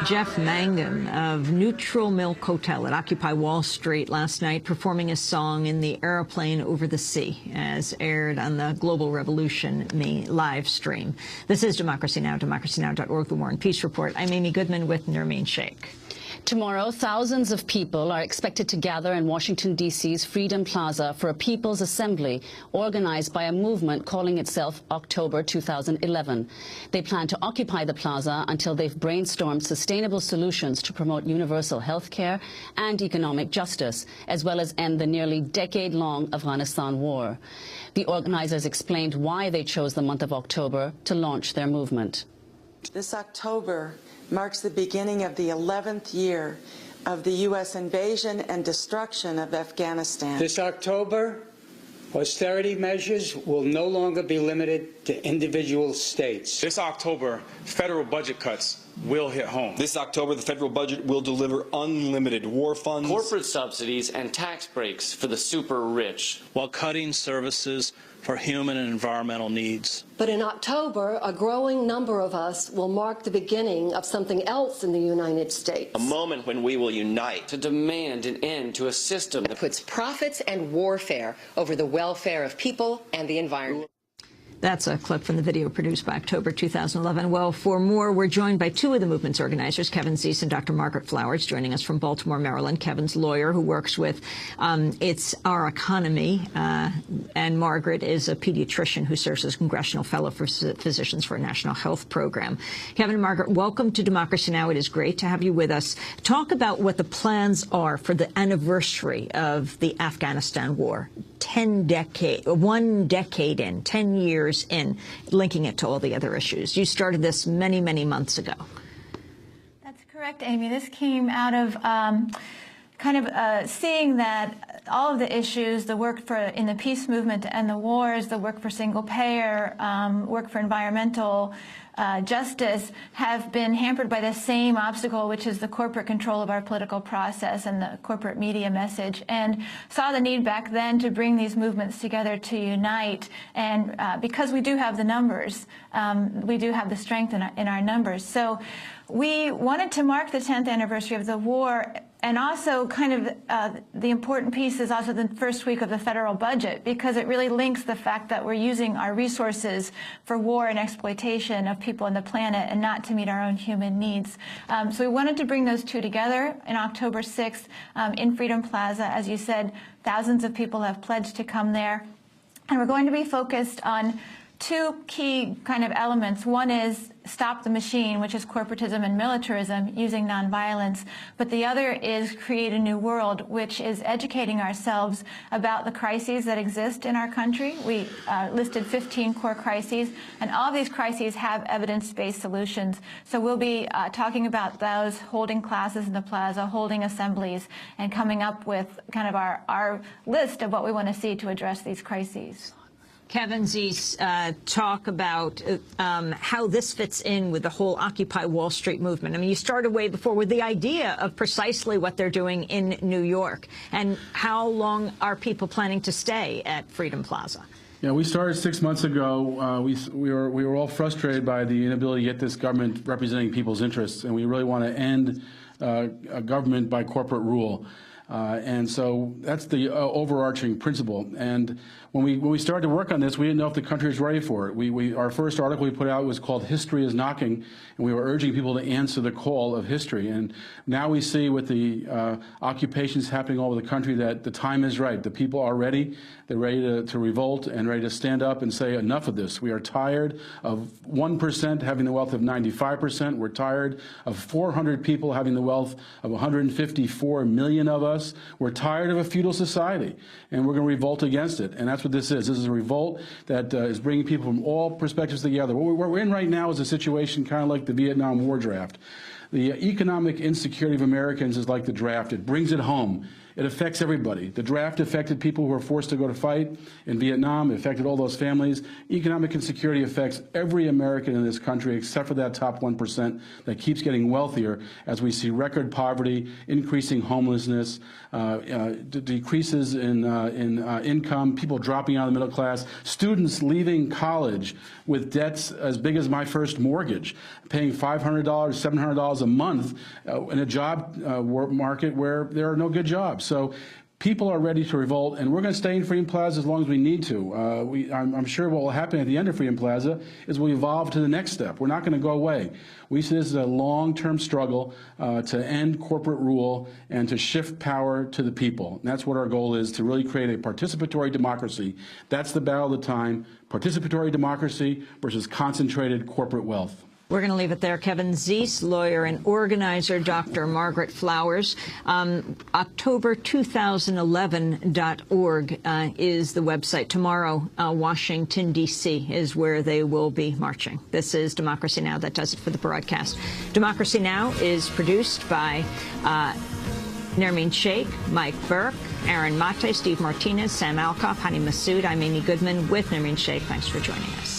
Jeff Mangum of Neutral Milk Hotel at Occupy Wall Street last night performing a song in the airplane over the sea, as aired on the Global Revolution live stream. This is Democracy Now!, democracynow.org, the War and Peace Report. I'm Amy Goodman with Nermeen Sheikh. Tomorrow, thousands of people are expected to gather in Washington, D.C.'s Freedom Plaza for a People's Assembly organized by a movement calling itself October 2011. They plan to occupy the plaza until they've brainstormed sustainable solutions to promote universal health care and economic justice, as well as end the nearly decade-long Afghanistan war. The organizers explained why they chose the month of October to launch their movement. This October marks the beginning of the 11th year of the U.S. invasion and destruction of Afghanistan. This October, austerity measures will no longer be limited to individual states. This October, federal budget cuts will hit home. This October, the federal budget will deliver unlimited war funds, corporate subsidies, and tax breaks for the super rich, while cutting services for human and environmental needs. But in October, a growing number of us will mark the beginning of something else in the United States. A moment when we will unite to demand an end to a system that puts profits and warfare over the welfare of people and the environment. That's a clip from the video produced by October 2011. Well, for more, we're joined by two of the movement's organizers, Kevin Zeese and Dr. Margaret Flowers, joining us from Baltimore, Maryland. Kevin's lawyer who works with It's Our Economy, and Margaret is a pediatrician who serves as congressional fellow for Physicians for a National Health Program. Kevin and Margaret, welcome to Democracy Now! It is great to have you with us. Talk about what the plans are for the anniversary of the Afghanistan war. 1 decade in, 10 years in, linking it to all the other issues. You started this many, many months ago. That's correct, Amy. This came out of seeing that all of the issues, the work in the peace movement to end the wars, the work for single payer, work for environmental justice, have been hampered by the same obstacle, which is the corporate control of our political process and the corporate media message, and saw the need back then to bring these movements together to unite. And because we do have the numbers, we do have the strength in our numbers. So we wanted to mark the 10th anniversary of the war. And also the important piece is also the first week of the federal budget, because it really links the fact that we're using our resources for war and exploitation of people on the planet and not to meet our own human needs. So we wanted to bring those two together in October 6th in Freedom Plaza. As you said, thousands of people have pledged to come there. And we're going to be focused on two key elements. One is stop the machine, which is corporatism and militarism, using nonviolence. But the other is create a new world, which is educating ourselves about the crises that exist in our country. We listed 15 core crises, and all of these crises have evidence-based solutions. So we'll be talking about those, holding classes in the plaza, holding assemblies, and coming up with our list of what we want to see to address these crises. Kevin Zeese, talk about how this fits in with the whole Occupy Wall Street movement. I mean, you started way before with the idea of precisely what they're doing in New York. And how long are people planning to stay at Freedom Plaza? Yeah, we started 6 months ago. We were all frustrated by the inability to get this government representing people's interests, and we really want to end a government by corporate rule. And so that's the overarching principle. And when we started to work on this, we didn't know if the country was ready for it. Our first article we put out was called "History is Knocking," and we were urging people to answer the call of history. And now we see with the occupations happening all over the country that the time is right. The people are ready. They're ready to revolt and ready to stand up and say enough of this. We are tired of 1% having the wealth of 95%. We're tired of 400 people having the wealth of 154 million of us. We're tired of a feudal society, and we're going to revolt against it. And that's what this is. This is a revolt that is bringing people from all perspectives together. What we're in right now is a situation kind of like the Vietnam War draft. The economic insecurity of Americans is like the draft. It brings it home. It affects everybody. The draft affected people who were forced to go to fight in Vietnam. It affected all those families. Economic insecurity affects every American in this country except for that top 1% that keeps getting wealthier as we see record poverty, increasing homelessness, decreases in income, people dropping out of the middle class, students leaving college with debts as big as my first mortgage, paying $500, $700 a month in a job market where there are no good jobs. So people are ready to revolt, and we're going to stay in Freedom Plaza as long as we need to. I'm sure what will happen at the end of Freedom Plaza is we'll evolve to the next step. We're not going to go away. We see this as a long-term struggle to end corporate rule and to shift power to the people. And that's what our goal is, to really create a participatory democracy. That's the battle of the time, participatory democracy versus concentrated corporate wealth. We're going to leave it there. Kevin Zeese, lawyer and organizer, Dr. Margaret Flowers. October2011.org is the website. Tomorrow, Washington, D.C. is where they will be marching. This is Democracy Now! That does it for the broadcast. Democracy Now! Is produced by Nermeen Sheikh, Mike Burke, Aaron Mate, Steve Martinez, Sam Alcoff, Hani Massoud. I'm Amy Goodman with Nermeen Sheikh. Thanks for joining us.